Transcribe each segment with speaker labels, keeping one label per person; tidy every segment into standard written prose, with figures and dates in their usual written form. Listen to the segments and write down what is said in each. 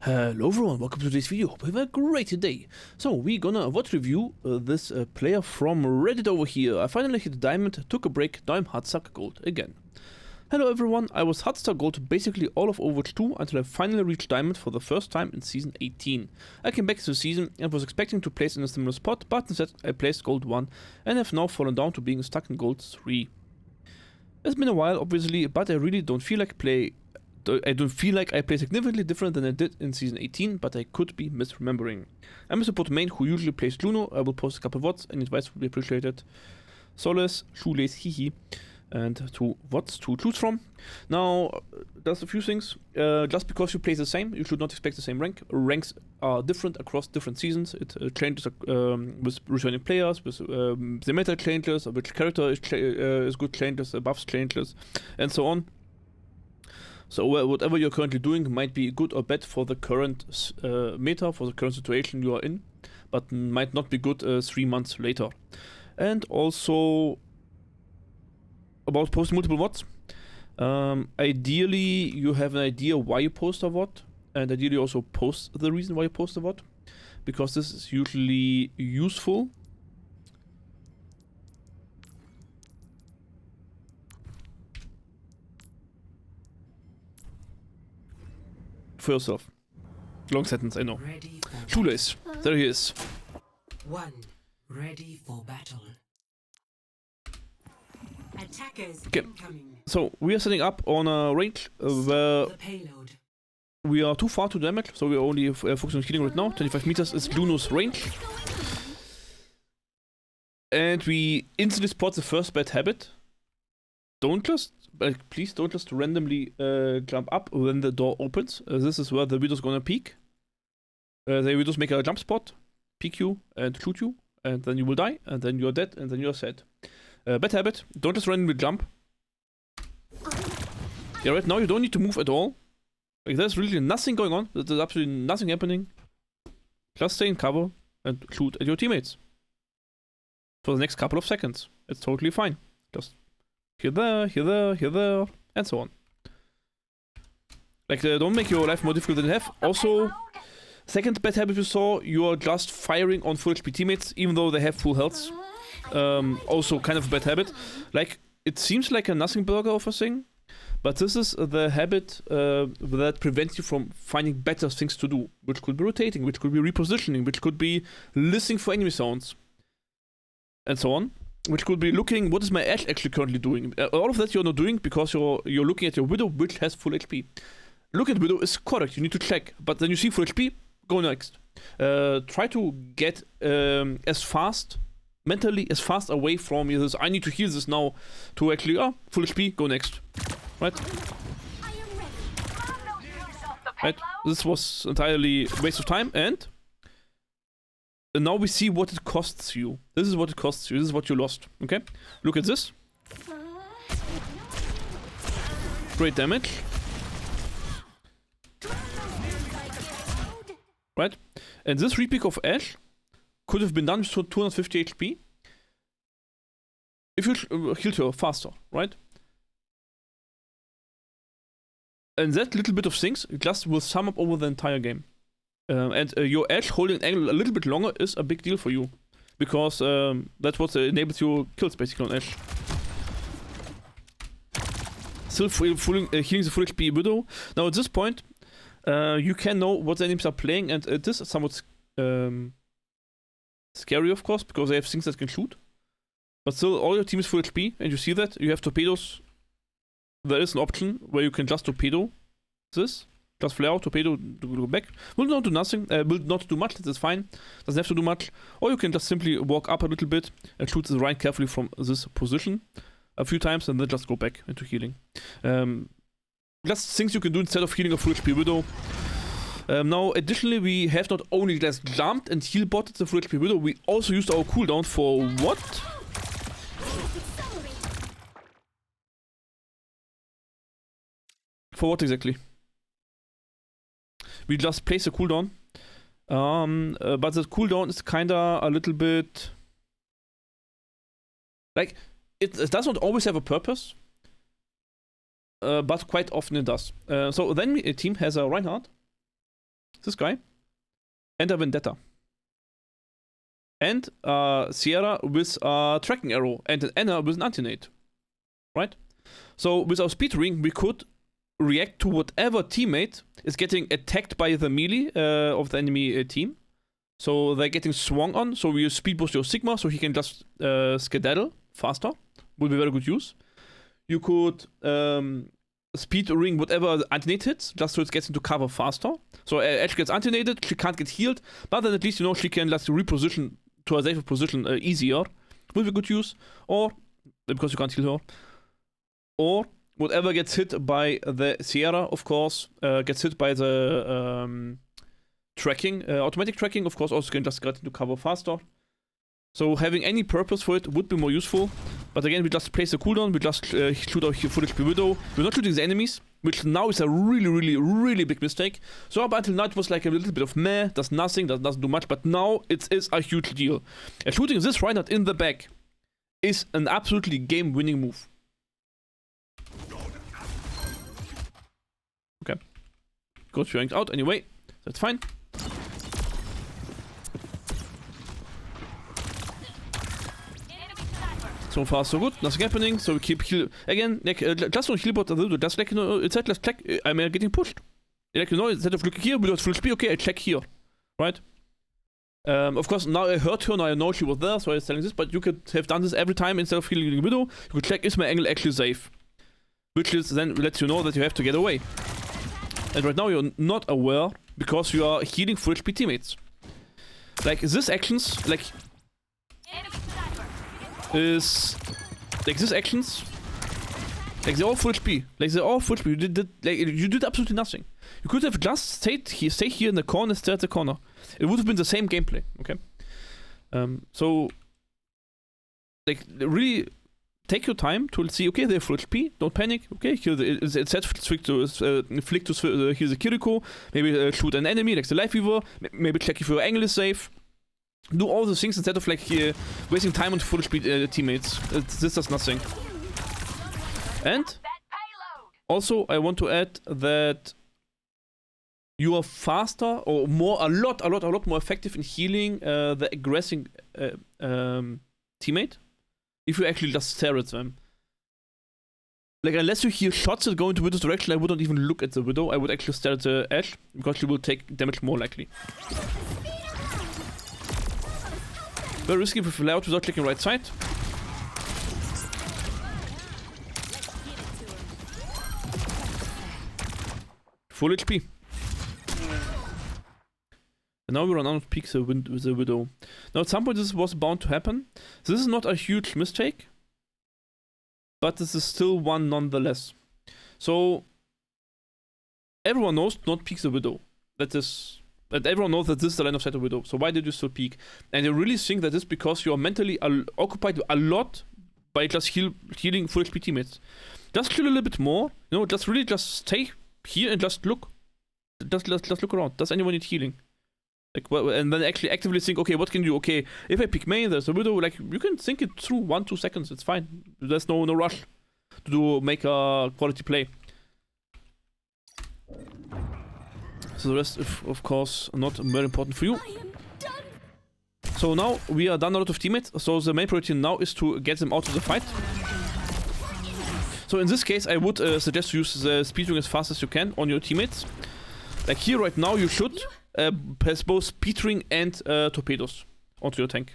Speaker 1: Hello everyone, welcome to today's video. Hope you have a great day. So we're gonna review this player from Reddit over here. I finally hit diamond, took a break, now I'm Hardstack Gold again. Hello everyone, I was Hardstack Gold basically all of Overwatch 2 until I finally reached diamond for the first time in season 18. I came back to the season and was expecting to place in a similar spot, but instead I placed gold 1 and have now fallen down to being stuck in gold 3. It's been a while obviously, but I really don't feel like I don't feel like I play significantly different than I did in season 18, but I could be misremembering. I'm a support main who usually plays Juno. I will post a couple of VODs, and advice would be appreciated. Solace, Shoelace, Hihi, and 2 VODs to choose from. Now, there's a few things. Just because you play the same, you should not expect the same rank. Ranks are different across different seasons. It changes with returning players, with the meta changes, which character is good changes, buffs changes, and so on. So whatever you're currently doing might be good or bad for the current meta, for the current situation you are in, but might not be good 3 months later. And also about posting multiple VODs. Ideally you have an idea why you post a VOD, and ideally also post the reason why you post a VOD, because this is usually useful. For yourself. Long sentence, I know. Shoelace, there he is.
Speaker 2: One, ready for battle. Attackers incoming.
Speaker 1: So we are setting up on a range where we are too far to damage, so we are only focusing on healing right now. 25 meters is Juno's range. And we instantly spot the first bad habit. Please don't just randomly jump up when the door opens. This is where the Widow's gonna peek. The Widows make a jump spot, peek you, and shoot you, and then you will die, and then you're dead, and then you're sad. Bad habit, don't just randomly jump. Yeah, right now you don't need to move at all. Like, there's really nothing going on, there's absolutely nothing happening. Just stay in cover and shoot at your teammates. For the next couple of seconds. It's totally fine. Just here, there, here, there, here, there, and so on. Like, don't make your life more difficult than you have. Also, second bad habit you saw, you are just firing on full HP teammates, even though they have full health. Also kind of a bad habit. Like, it seems like a nothing burger of a thing, but this is the habit that prevents you from finding better things to do, which could be rotating, which could be repositioning, which could be listening for enemy sounds, and so on. Which could be looking, what is my Ashe actually currently doing? All of that you're not doing because you're looking at your Widow, which has full HP. Look at Widow is correct, you need to check. But then you see full HP, go next. Try to get mentally as fast away from this, I need to heal this now, to actually, full HP, go next. Right? Right? This was entirely a waste of time, and now we see what it costs you. This is what it costs you. This is what you lost. Okay? Look at this. Great damage. Right? And this repick of Ashe could have been done with 250 HP if you healed her faster, right? And that little bit of things just will sum up over the entire game. And your Ashe holding an angle a little bit longer is a big deal for you. Because that's what enables your kills basically on Ashe. Still healing the full HP Widow. Now at this point, you can know what the enemies are playing, and it is somewhat scary of course, because they have things that can shoot. But still, all your team is full HP, and you see that. You have torpedoes. There is an option where you can just torpedo this. Just flare out, torpedo, go back. Will not do nothing, will not do much, that's fine. Doesn't have to do much. Or you can just simply walk up a little bit and shoot the Rhine carefully from this position a few times and then just go back into healing. Just things you can do instead of healing a full HP Widow. Now, additionally, we have not only just jumped and heal botted the full HP Widow, we also used our cooldown for what? For what exactly? We just place a cooldown, but the cooldown is kinda a little bit like it does not always have a purpose, but quite often it does. So then a team has a Reinhardt, this guy, and a Vendetta. And Sierra with a tracking arrow, and an Anna with an anti-nade. Right? So with our speed ring, we could react to whatever teammate is getting attacked by the melee of the enemy team. So they're getting swung on, so we speed boost your Sigma, so he can just skedaddle faster. Will be very good use. You could speed ring whatever anti-nade hits, just so it gets into cover faster. So Edge gets anti-naded, she can't get healed, but then at least, you know, she can just reposition to a safer position easier. Will be good use. Or, because you can't heal her. Or, whatever gets hit by the Sierra, of course, gets hit by the tracking, automatic tracking, of course, also can just get into cover faster. So having any purpose for it would be more useful. But again, we just place the cooldown, we just shoot our full HP Widow. We're not shooting the enemies, which now is a really big mistake. So up until now it was like a little bit of meh, does nothing, doesn't do much, but now it is a huge deal. And shooting this Reinhardt in the back is an absolutely game-winning move. Okay. Goes ranked out anyway, that's fine. So far so good, nothing happening, so we keep heal. Again, like, just on heal bot, just like, you know, it's like, let's check, I'm getting pushed. Like, you know, instead of looking here, we got full speed, okay, I check here, right? Of course, now I heard her, now I know she was there, so I was telling this, but you could have done this every time instead of healing the Widow. You could check, is my angle actually safe? Which is then lets you know that you have to get away. And right now you're not aware, because you are healing full HP teammates. Like, this actions, like, is like these actions, like they're all full HP. Like they're all full HP. You did absolutely nothing. You could have just stay here in the corner, stay at the corner. It would have been the same gameplay. Okay. So like really take your time to see. Okay, they're full HP. Don't panic. Okay, here it's set flick to here's a Kiriko. Maybe shoot an enemy like the Life Weaver. Maybe check if your angle is safe. Do all those things instead of like wasting time on full speed teammates. This does nothing. And also I want to add that you are faster or a lot more effective in healing the aggressing teammate if you actually just stare at them. Like, unless you hear shots that go into Widow's direction, I wouldn't even look at the Widow. I would actually stare at the Edge because she will take damage more likely. Very risky with layout without clicking right side. Full HP. And now we run out of peaks with the Widow. Now at some point this was bound to happen. This is not a huge mistake, but this is still one nonetheless. So everyone knows not peek the Widow. That everyone knows that this is the line of sight of Widow. So why did you still peek? And I really think that is because you are mentally occupied a lot by just healing full HP teammates. Just chill a little bit more. You know, just stay here and just look. Just look around. Does anyone need healing? Like, well, and then actually actively think, okay, what can you do? Okay, if I pick main, there's a Widow. Like, you can think it through 1-2 seconds. It's fine. There's no rush to make a quality play. So the rest, of course, not very important for you. So now we are done a lot of teammates. So the main priority now is to get them out of the fight. So in this case, I would suggest to use the speed ring as fast as you can on your teammates. Like here right now, you should press both speed ring and torpedoes onto your tank.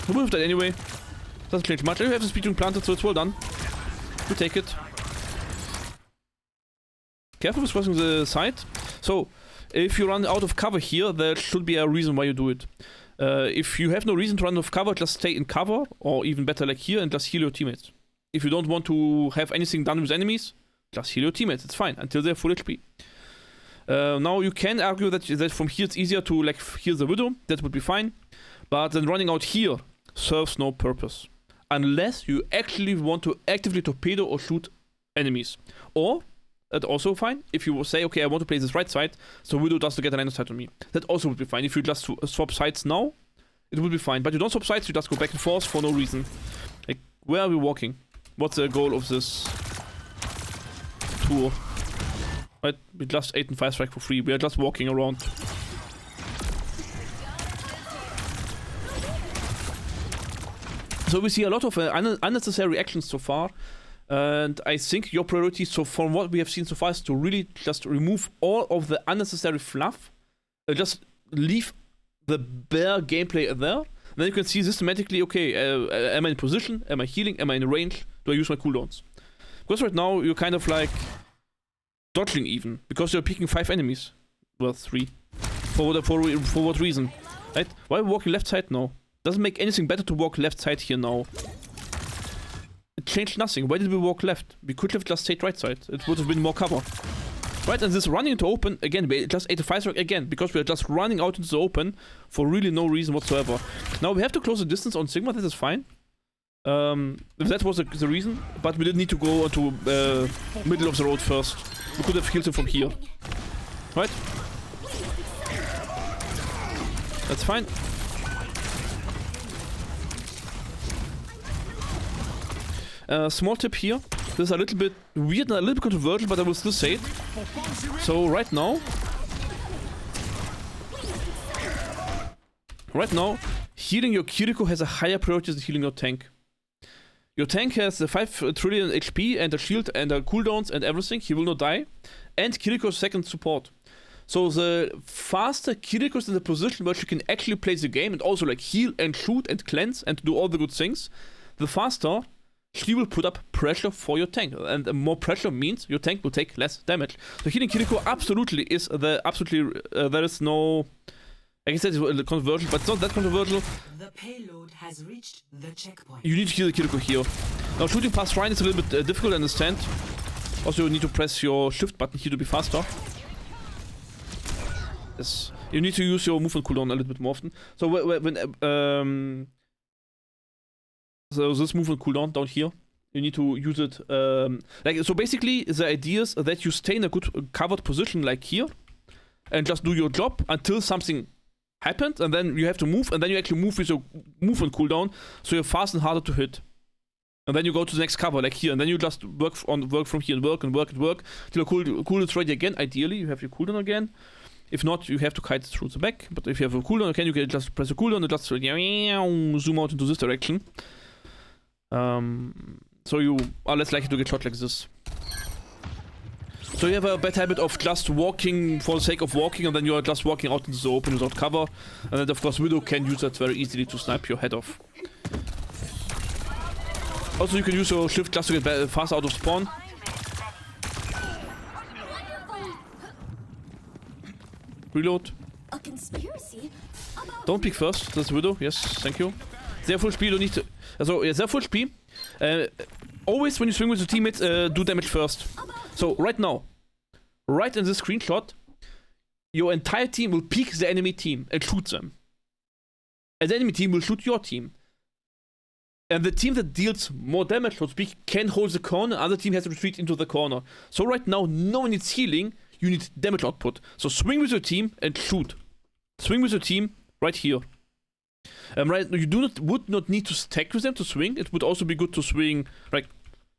Speaker 1: We'll move that anyway. Doesn't change much. I have the speed ring planted, so it's well done. We take it. Careful with crossing the side. So, if you run out of cover here, there should be a reason why you do it. If you have no reason to run out of cover, just stay in cover, or even better like here, and just heal your teammates. If you don't want to have anything done with enemies, just heal your teammates, it's fine, until they're full HP. Now you can argue that from here it's easier to like heal the Widow, that would be fine. But then running out here serves no purpose. Unless you actually want to actively torpedo or shoot enemies. Or, that's also fine, if you say, okay, I want to play this right side, so Widow doesn't get a line of sight on me. That also would be fine. If you just swap sides now, it would be fine. But you don't swap sides, you just go back and forth for no reason. Like, where are we walking? What's the goal of this tour? Right? We just ate and 5 strike for free. We are just walking around. So we see a lot of unnecessary actions so far. And I think your priority, so from what we have seen so far, is to really just remove all of the unnecessary fluff. Just leave the bare gameplay there. And then you can see systematically, okay, am I in position? Am I healing? Am I in range? Do I use my cooldowns? Because right now, you're kind of like dodging even. Because you're picking 5 enemies. Well, 3. For what reason? Right? Why are we walking left side now? Doesn't make anything better to walk left side here now. It changed nothing. Why did we walk left? We could have just stayed right side. It would have been more cover. Right, and this running into open, again, we just ate a 5 strike again, because we are just running out into the open for really no reason whatsoever. Now we have to close the distance on Sigma, that is fine. If that was the reason, but we didn't need to go to middle of the road first. We could have killed him from here. Right? That's fine. Small tip here. This is a little bit weird and a little bit controversial, but I will still say it. So right now, healing your Kiriko has a higher priority than healing your tank. Your tank has the 5 trillion HP and a shield and a cooldowns and everything. He will not die. And Kiriko's second support. So the faster Kiriko is in the position where she can actually play the game and also like heal and shoot and cleanse and do all the good things, the faster she will put up pressure for your tank, and more pressure means your tank will take less damage. So healing Kiriko absolutely is there is no, I guess that is controversial, but it's not that controversial.
Speaker 2: The payload has reached the checkpoint.
Speaker 1: You need to heal the Kiriko here. Now shooting past Ryan is a little bit difficult to understand. Also you need to press your shift button here to be faster. Yes. You need to use your movement cooldown a little bit more often. So when so this movement cooldown down here, you need to use it, so basically the idea is that you stay in a good covered position like here, and just do your job until something happens, and then you have to move, and then you actually move with your movement cooldown, so you're fast and harder to hit. And then you go to the next cover, like here, and then you just work from here and work till your cooldown is ready again. Ideally, you have your cooldown again. If not, you have to kite through the back, but if you have a cooldown again, you can just press the cooldown and just zoom out into this direction. So you are less likely to get shot like this. So you have a bad habit of just walking for the sake of walking, and then you are just walking out into the open without cover. And then of course Widow can use that very easily to snipe your head off. Also you can use your shift just to get faster out of spawn. Reload. Don't pick first, that's Widow, yes, thank you. Sehr full speed, you need to... Also, yeah, sehr full speed. Always when you swing with your teammates, do damage first. So, right now, right in this screenshot, your entire team will peek the enemy team and shoot them. And the enemy team will shoot your team. And the team that deals more damage, so to speak, can hold the corner, other team has to retreat into the corner. So right now, no one needs healing, you need damage output. So swing with your team and shoot. Swing with your team right here. Right, you would not need to stack with them to swing. It would also be good to swing, like,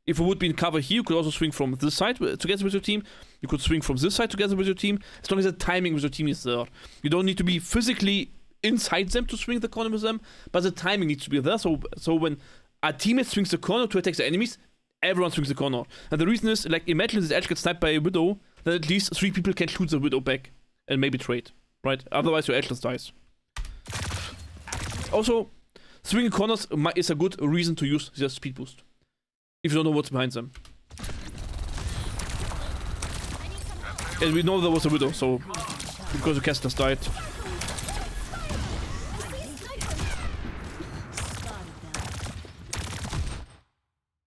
Speaker 1: if it would be in cover here, you could also swing from this side together with your team. You could swing from this side together with your team, as long as the timing with your team is there. You don't need to be physically inside them to swing the corner with them, but the timing needs to be there, so when a teammate swings the corner to attack the enemies, everyone swings the corner. And the reason is, like, imagine this edge gets sniped by a Widow, then at least 3 people can shoot the Widow back, and maybe trade, right? Otherwise your edge just dies. Also, swinging corners is a good reason to use their speed boost, if you don't know what's behind them. And we know there was a Widow, so because the casters died.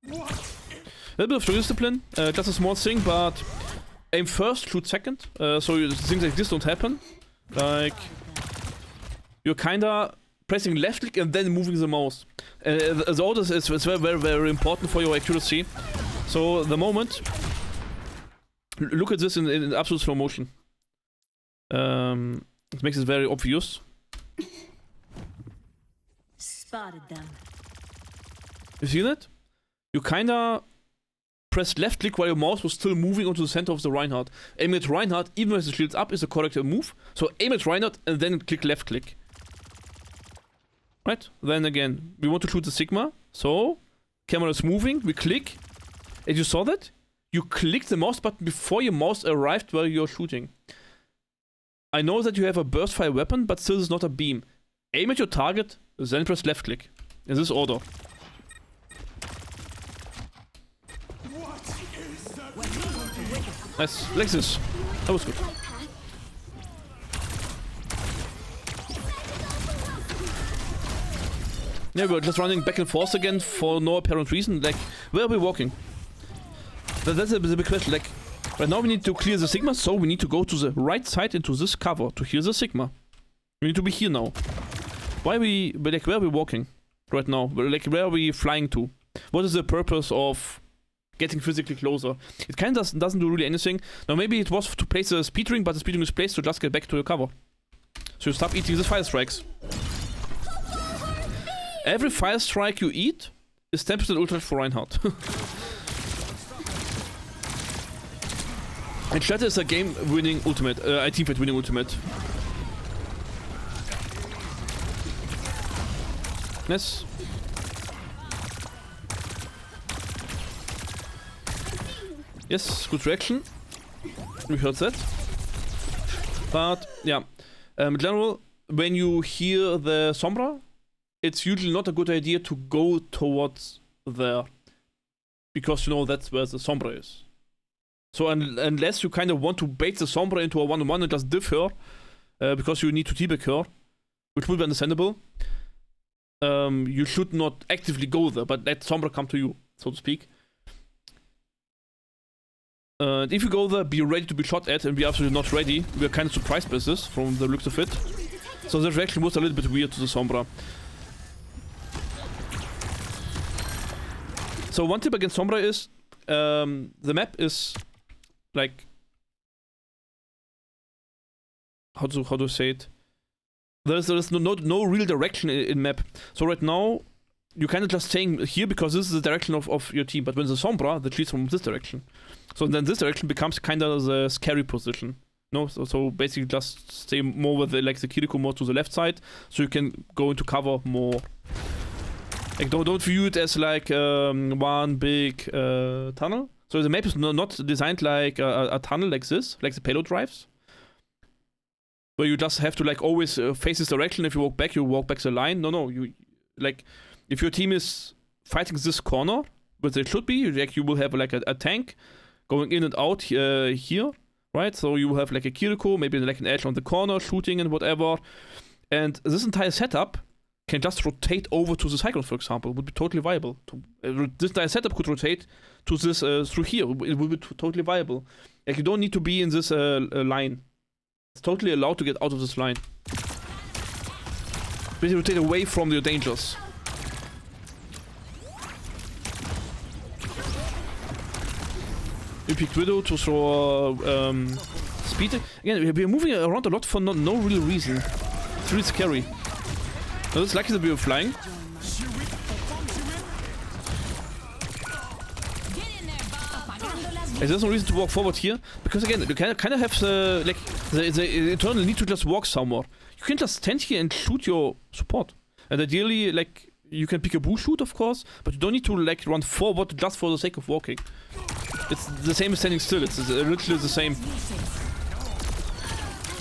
Speaker 1: A little bit of trigger discipline, just a small thing, but aim first, shoot second, so things like this don't happen. Like, you're kinda pressing left click and then moving the mouse. The order is very, very, very important for your accuracy. So the moment, look at this in absolute slow motion. It makes it very obvious. Spotted them. You see that? You kinda pressed left click while your mouse was still moving onto the center of the Reinhardt. Aiming at Reinhardt, even with the shields up, is the correct move. So aim at Reinhardt and then click left click. Right? Then again, we want to shoot the Sigma. So, camera is moving, we click. And you saw that? You click the mouse button before your mouse arrived where you're shooting. I know that you have a burst fire weapon, but still is not a beam. Aim at your target, then press left click. In this order. Nice, like this. That was good. Yeah, we're just running back and forth again for no apparent reason. Like, where are we walking? That's the big question. Like, right now we need to clear the Sigma, so we need to go to the right side into this cover to heal the Sigma. We need to be here now. Why are we, like, where are we walking right now? Like, where are we flying to? What is the purpose of getting physically closer? It kind of doesn't do really anything. Now maybe it was to place a speed ring, but the speed ring is placed to just get back to your cover. So you stop eating these fire strikes. Every fire strike you eat is 10% ultra for Reinhardt. And Shatter is a game-winning ultimate, a teamfight winning ultimate. Yes. Yes, good reaction. We heard that. But, yeah. In general, when you hear the Sombra, it's usually not a good idea to go towards there. Because you know that's where the Sombra is. So unless you kind of want to bait the Sombra into a one-on-one and just diff her, because you need to teabag her, which would be understandable, you should not actively go there, but let Sombra come to you, so to speak. And if you go there, be ready to be shot at, and we're absolutely not ready. We're kind of surprised by this, from the looks of it. So the reaction was a little bit weird to the Sombra. So one tip against Sombra is, the map is, like, how to say it? There's no real direction in map. So right now, you're kind of just staying here because this is the direction of your team. But when the Sombra, that leads from this direction. So then this direction becomes kind of the scary position. No, so basically just stay more with the Kiriko more to the left side, so you can go into cover more. Like don't view it as like one big tunnel. So the map is not designed like a tunnel like this, like the payload drives, where you just have to like always face this direction. If you walk back the line. No, you like if your team is fighting this corner, which it should be, like you will have like a tank going in and out here, right? So you will have like a Kiriko, maybe like an edge on the corner, shooting and whatever. And this entire setup can just rotate over to the Cyclone, for example. Would be totally viable. This entire setup could rotate to this through here. It would be totally viable. Like you don't need to be in this line. It's totally allowed to get out of this line. Basically rotate away from your dangers. You picked Widow to throw speed. Again, we're moving around a lot for no real reason. It's really scary. Now it's lucky that we were flying. There's no reason to walk forward here, because again, you kind of have the eternal need to just walk somewhere. You can just stand here and shoot your support. And ideally, like, you can pick a boo shoot, of course, but you don't need to like run forward just for the sake of walking. It's the same as standing still. It's literally the same.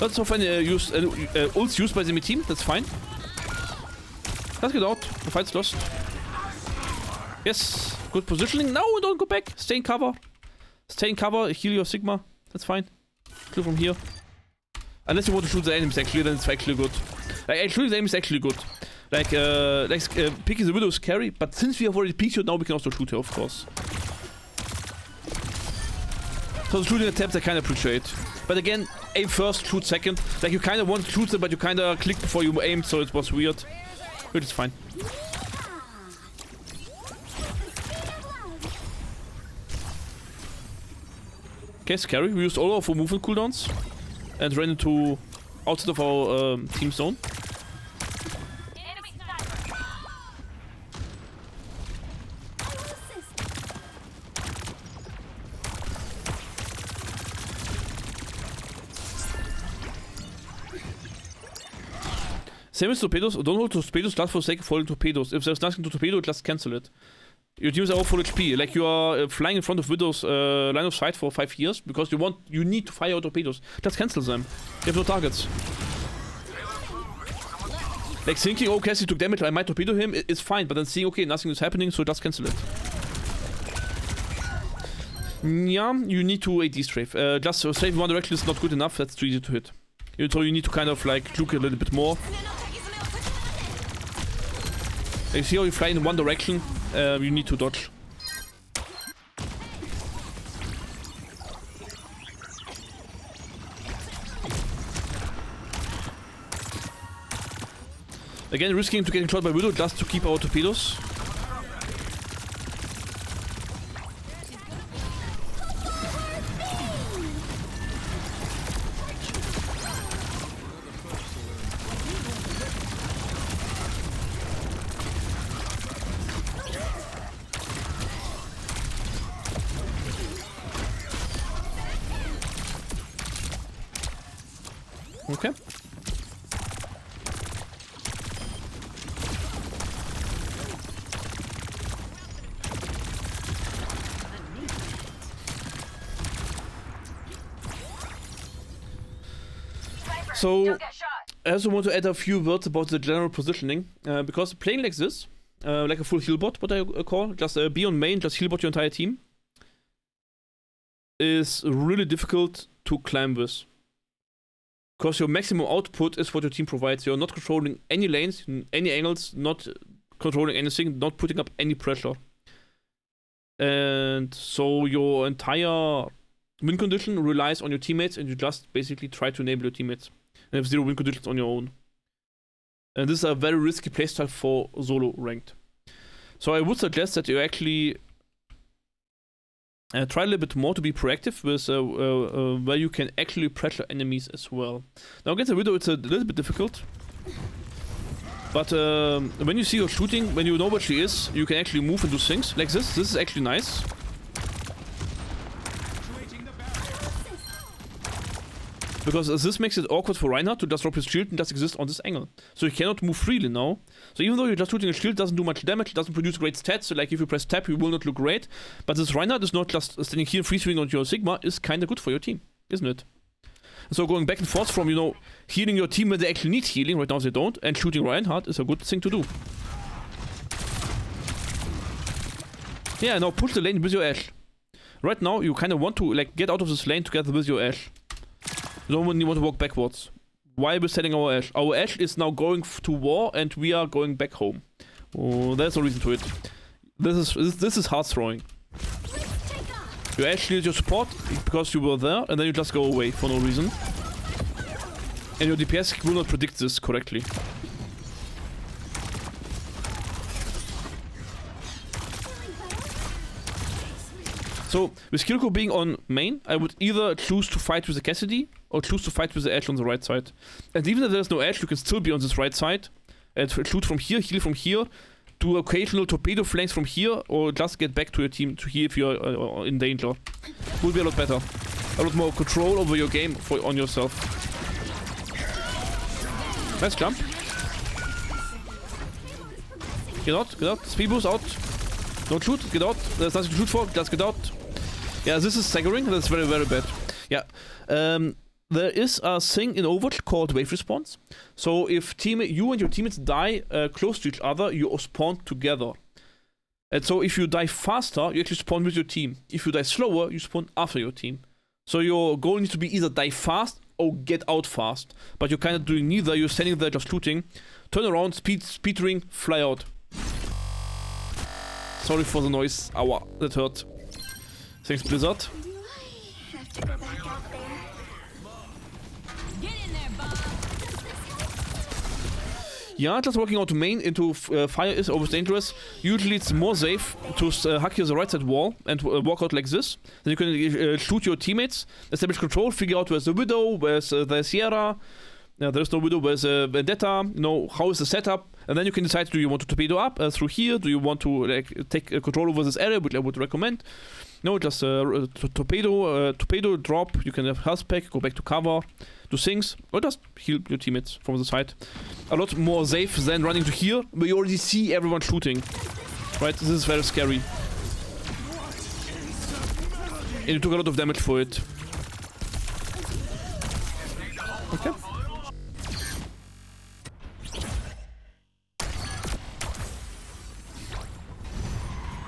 Speaker 1: That's often ults used by the enemy team. That's fine. Let's get out. The fight's lost. Yes, good positioning. No, don't go back. Stay in cover. Stay in cover. Heal your Sigma. That's fine. Clear from here. Unless you want to shoot the enemies, actually, then it's actually good. Like, shooting the enemies is actually good. Like picking the Widow is scary, but since we have already peeked her, now we can also shoot her, of course. So the shooting attempts I kind of appreciate. But again, aim first, shoot second. Like, you kind of want to shoot them, but you kind of click before you aim, so it was weird. Which is fine. Okay, scary. We used all of our movement cooldowns and ran into outside of our team zone. Same with torpedoes. Don't hold torpedoes just for the sake of holding torpedoes. If there's nothing to torpedo, just cancel it. Your teams are all full HP. Like you are flying in front of Widow's line of sight for 5 years because you need to fire your torpedoes. Just cancel them. You have no targets. Like thinking, oh, Cassie took damage, I might torpedo him, it's fine. But then seeing, okay, nothing is happening, so just cancel it. Yeah, you need to AD strafe. Just strafe in one direction is not good enough, that's too easy to hit. So you need to kind of like look a little bit more. You see how you fly in one direction, you need to dodge. Again, risking to getting shot by Widow just to keep our torpedoes. Okay. So, I also want to add a few words about the general positioning, because playing like this, like a full heal bot, what I call, just be on main, just heal bot your entire team, is really difficult to climb with. Because your maximum output is what your team provides. You're not controlling any lanes, any angles, not controlling anything, not putting up any pressure. And so your entire win condition relies on your teammates, and you just basically try to enable your teammates. And have 0 win conditions on your own. And this is a very risky playstyle for solo ranked. So I would suggest that you actually try a little bit more to be proactive with where you can actually pressure enemies as well. Now against the Widow it's a little bit difficult. But when you see her shooting, when you know where she is, you can actually move and do things like this. This is actually nice. Because this makes it awkward for Reinhardt to just drop his shield and just exist on this angle. So he cannot move freely now. So even though you're just shooting a shield, doesn't do much damage, doesn't produce great stats, so like if you press tab, you will not look great. But this Reinhardt is not just standing here free swinging on your Sigma, is kinda good for your team, isn't it? So going back and forth from, you know, healing your team when they actually need healing, right now they don't, and shooting Reinhardt is a good thing to do. Yeah, now push the lane with your Ashe. Right now, you kinda want to like get out of this lane together with your Ashe. You don't want to walk backwards. Why are we setting our Ashe? Our Ashe is now going to war and we are going back home. Oh, there's no reason to it. This is hard throwing. You Ashe needs your support because you were there and then you just go away for no reason. And your DPS will not predict this correctly. So, with Kiriko being on main, I would either choose to fight with the Cassidy or choose to fight with the Ashe on the right side. And even if there's no Ashe, you can still be on this right side and shoot from here, heal from here, do occasional torpedo flanks from here, or just get back to your team to heal if you're in danger. Would be a lot better. A lot more control over your game on yourself. Nice jump. Get out, get out. Speed boost out. Don't shoot, get out. There's nothing to shoot for, just get out. Yeah, this is staggering, that's very, very bad. Yeah, there is a thing in Overwatch called wave response. So if you and your teammates die close to each other, you spawn together. And so if you die faster, you actually spawn with your team. If you die slower, you spawn after your team. So your goal needs to be either die fast or get out fast. But you're kind of doing neither, you're standing there just shooting. Turn around, speed ring, fly out. Sorry for the noise. Aua, that hurt. Thanks, Blizzard. Yeah, just walking out to main into fire is always dangerous. Usually it's more safe to hack here the right side wall and walk out like this. Then you can shoot your teammates, establish control, figure out where's the Widow, where's the Sierra. There's no Widow, where's Vendetta, you know, how is the setup, and then you can decide, do you want to torpedo up through here, do you want to like take control over this area, which I would recommend. No, just torpedo drop. You can have health pack, go back to cover, do things, or just heal your teammates from the side. A lot more safe than running to here, where you already see everyone shooting. Right, this is very scary. And you took a lot of damage for it. Okay.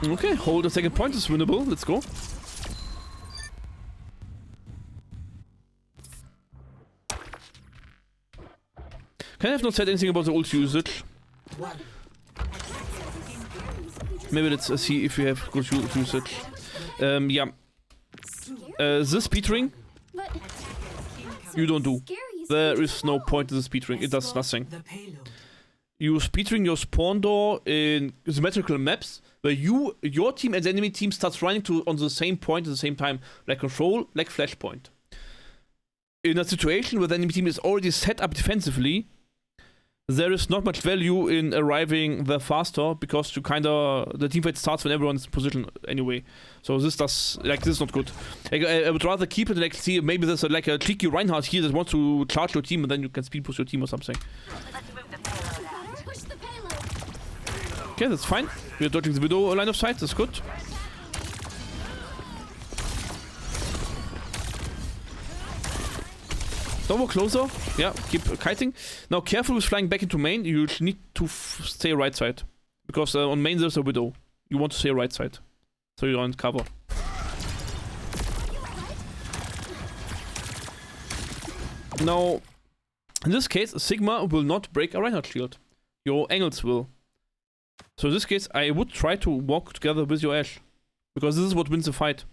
Speaker 1: Okay, hold the second point is winnable. Let's go. Can I have not said anything about the ult usage? Maybe let's see if we have good usage. Yeah. This speedring, you don't do. There is no point to the speedring. It does nothing. You speedring your spawn door in symmetrical maps where your team and the enemy team starts running to on the same point at the same time, like control, like flashpoint. In a situation where the enemy team is already set up defensively, there is not much value in arriving there faster because the teamfight starts when everyone's in position anyway. So this is not good. I would rather keep it see maybe there's a cheeky Reinhardt here that wants to charge your team and then you can speed push your team or something. Okay, that's fine. We're dodging the Widow line of sight, that's good. Don't walk closer. Yeah, keep kiting. Now, careful with flying back into main. You need to stay right side. Because on main there's a Widow. You want to stay right side. So you're on cover. Now, in this case, Sigma will not break a Reinhardt shield. Your angles will. So in this case, I would try to walk together with your Ashe. Because this is what wins the fight.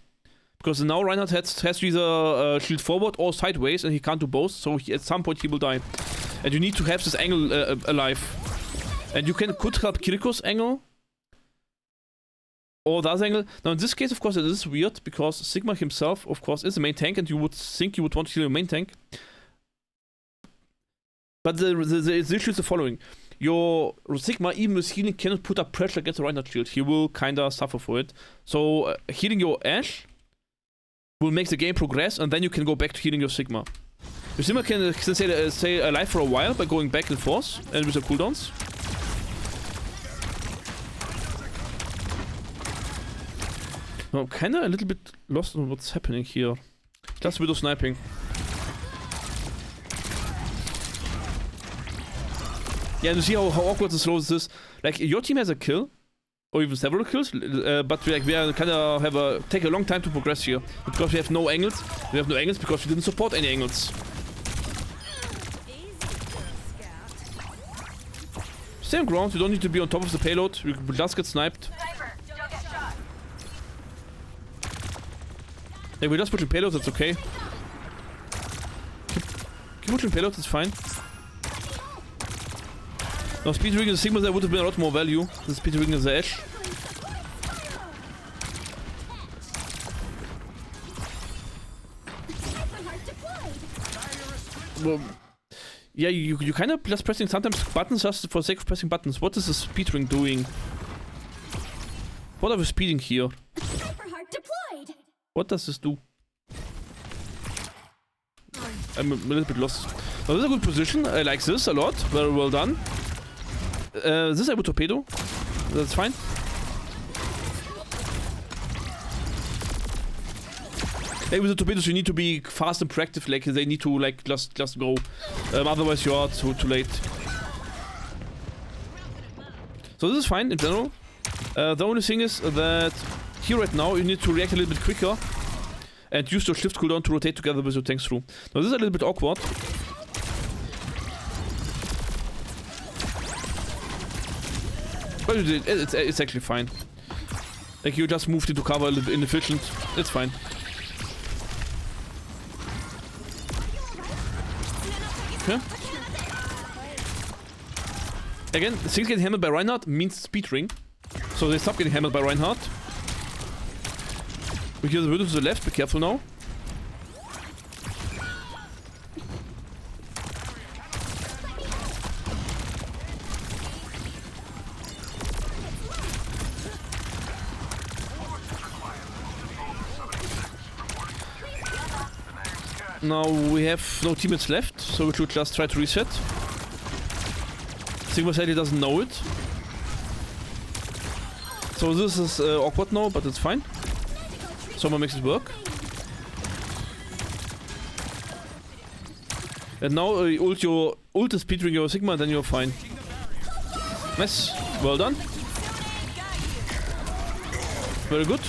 Speaker 1: Because now Reinhardt has to either shield forward or sideways, and he can't do both, so at some point he will die. And you need to have this angle alive. And you could help Kiriko's angle. Or the other angle. Now in this case, of course, it is weird, because Sigma himself, of course, is the main tank, and you would think you would want to heal your main tank. But the issue is the following. Your Sigma, even with healing, cannot put up pressure against the Reinhardt shield. He will kinda suffer for it. So healing your Ashe will make the game progress, and then you can go back to healing your Sigma. Your Sigma can stay alive for a while by going back and forth, and with the cooldowns. I'm kinda a little bit lost on what's happening here. Just Widow sniping. Yeah, and you see how awkward and slow this is. Like, your team has a kill, or even several kills, but we are kinda take a long time to progress here. Because we have no angles. We have no angles because we didn't support any angles. Stay on ground, you don't need to be on top of the payload, you will just get sniped. Yeah, we're just pushing payloads, that's okay. Keep pushing payloads, it's fine. Now speedrigging the Sigma there would have been a lot more value than speedrigging the Ashe. Well, yeah, you kind of just pressing sometimes buttons just for the sake of pressing buttons. What is the speedring doing? What are we speeding here? What does this do? I'm a little bit lost. Now, this is a good position. I like this a lot. Very well done. This I would torpedo. That's fine. Hey, with the torpedoes you need to be fast and proactive. Like they need to just go. Otherwise you are too late. So this is fine in general. The only thing is that here right now you need to react a little bit quicker and use your shift cooldown to rotate together with your tanks through. Now this is a little bit awkward. But it's actually fine. Like you just moved into cover a little bit inefficient. It's fine. Okay. Again, things getting hammered by Reinhardt means speed ring. So they stop getting hammered by Reinhardt. We hear the Widow to the left, be careful now. Now we have no teammates left, so we should just try to reset. Sigma said he doesn't know it. So this is awkward now, but it's fine. Someone makes it work. And now ult is speeding your Sigma, and then you're fine. Nice. Well done. Very good.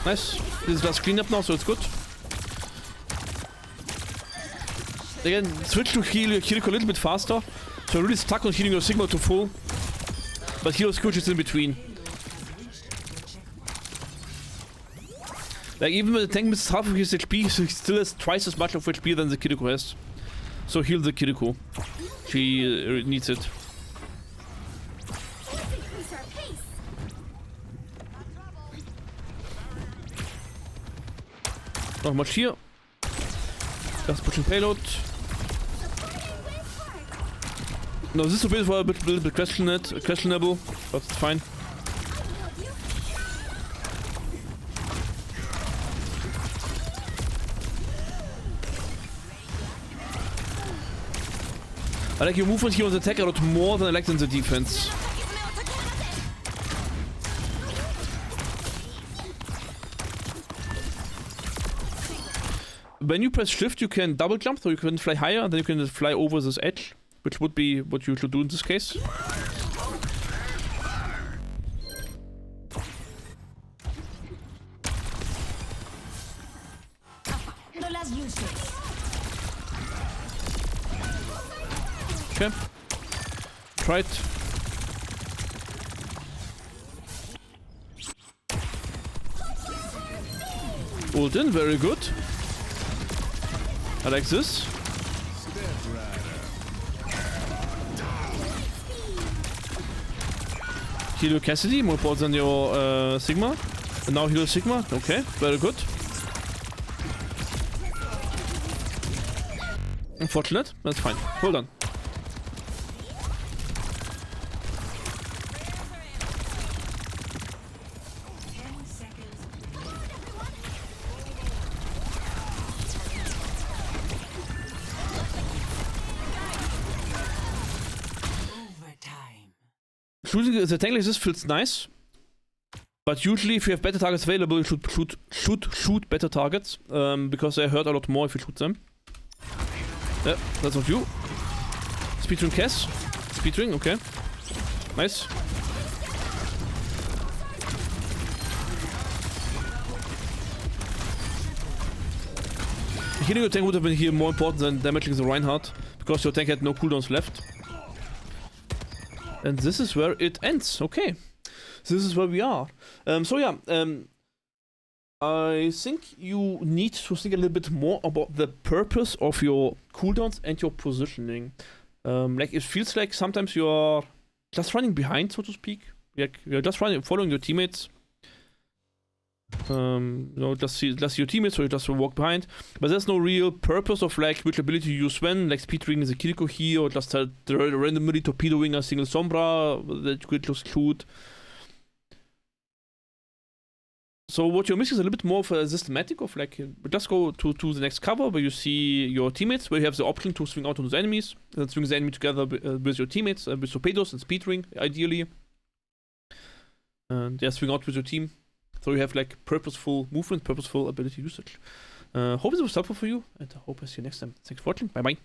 Speaker 1: Nice. This is just clean up now, so it's good. Again, switch to heal your Kiriko a little bit faster. So really stuck on healing your Sigma to full. But heal Scourge is in between. Like, even when the tank misses half of his HP, he still has twice as much of HP than the Kiriko has. So heal the Kiriko. She needs it. Not much here. Just pushing payload. No, this is a little bit questionable, but it's fine. I like your movement here on the attack a lot more than I like in the defense. When you press shift, you can double jump, so you can fly higher, and then you can fly over this edge, which would be what you should do in this case. Okay. Try it. Ult in, very good. I like this. Heal your Cassidy, more important than your Sigma. And now heal Sigma, okay, very good. Unfortunate, that's fine. Hold on. Shooting the tank like this feels nice, but usually if you have better targets available, you should shoot better targets, because they hurt a lot more if you shoot them. Yeah, that's not you. Speedring Cass. Speedring, okay. Nice. Healing your tank would have been here more important than damaging the Reinhardt, because your tank had no cooldowns left. And this is where it ends. Okay. This is where we are. So yeah, I think you need to think a little bit more about the purpose of your cooldowns and your positioning. Like, it feels like sometimes you're just running behind, so to speak. Like, you're just following your teammates. You know, just see your teammates, or you just walk behind. But there's no real purpose of like which ability you use when, like speeding the Kiriko here, or just randomly torpedoing a single Sombra that you could just shoot. So what you're missing is a little bit more of a systematic of like, just go to the next cover where you see your teammates, where you have the option to swing out on those enemies, and then swing the enemy together with your teammates, with torpedoes and speedring, ideally. And yeah, swing out with your team. So you have like purposeful movement, purposeful ability usage. Hope this was helpful for you, and I hope I see you next time. Thanks for watching. Bye bye.